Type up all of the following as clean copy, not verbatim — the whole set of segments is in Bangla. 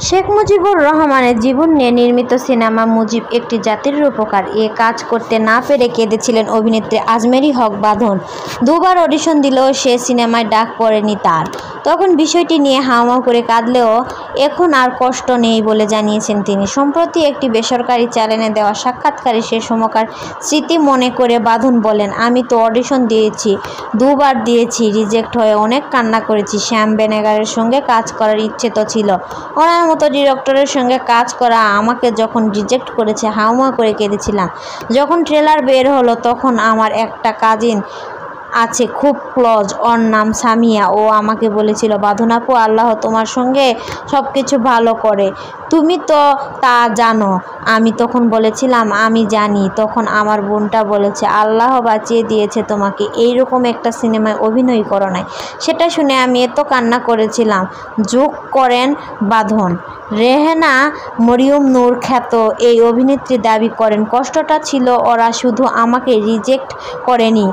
শেখ মুজিবুর রহমানের জীবন নিয়ে নির্মিত সিনেমা মুজিব একটি জাতির রূপকার এ কাজ করতে না পেরে কেঁদেছিলেন অভিনেত্রী আজমেরী হক বাঁধন। দুবার অডিশন দিলেও সে সিনেমায় ডাক পড়েনি তার। তখন বিষয়টি নিয়ে হাউমাউ করে কাঁদলেও এখন আর কষ্ট নেই বলে জানিয়েছেন তিনি। সম্প্রতি একটি বেসরকারি চ্যানেলে দেওয়া সাক্ষাৎকারে সে সময়কার স্মৃতি মনে করে বাঁধন বলেন, আমি তো অডিশন দিয়েছি, দুবার দিয়েছি, রিজেক্ট হয়ে অনেক কান্না করেছি। শ্যাম বেনেগারের সঙ্গে কাজ করার ইচ্ছে তো ছিল, ওনার মতো ডিরেক্টরের সঙ্গে কাজ করা। আমাকে যখন রিজেক্ট করেছে হাউমাউ করে কেঁদেছিলাম। যখন ট্রেলার বের হলো তখন আমার একটা কাজিন আছে খুব ক্লোজ, ওর নাম সামিয়া, ও আমাকে বলেছিল, বাঁধন আপু আল্লাহ তোমার সঙ্গে সব কিছু ভালো করে, তুমি তো তা জানো। আমি তখন বলেছিলাম আমি জানি। তখন আমার বোনটা বলেছে, আল্লাহ বাঁচিয়ে দিয়েছে তোমাকে, এইরকম একটা সিনেমায় অভিনয় করো নাই। সেটা শুনে আমি এত কান্না করেছিলাম, যোগ করেন বাঁধন। রেহেনা মরিয়ম নূর খ্যাত এই অভিনেত্রী দাবি করেন, কষ্টটা ছিল ওরা শুধু আমাকে রিজেক্ট করেনি,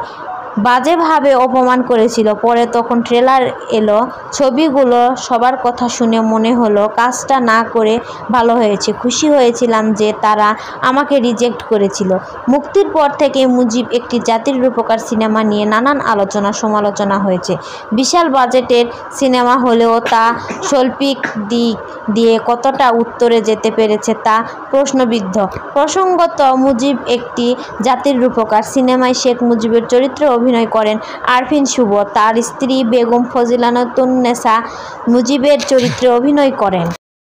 বাজেভাবে অপমান করেছিল। পরে তখন ট্রেলার এলো, ছবিগুলো, সবার কথা শুনে মনে হলো কাজটা না করে ভালো হয়েছে। খুশি হয়েছিলাম যে তারা আমাকে রিজেক্ট করেছিল। মুক্তির পর থেকে মুজিব একটি জাতির রূপকার সিনেমা নিয়ে নানান আলোচনা সমালোচনা হয়েছে। বিশাল বাজেটের সিনেমা হলেও তা শৈল্পিক দিক দিয়ে কতটা উত্তরে যেতে পেরেছে তা প্রশ্নবিদ্ধ। প্রসঙ্গত, মুজিব একটি জাতির রূপকার সিনেমায় শেখ মুজিবের চরিত্রে অভিনয় করেন আরফিন শুভ। তার স্ত্রী বেগম ফজিলাতুন্নেছা মুজিবের চরিত্রে অভিনয় করেন।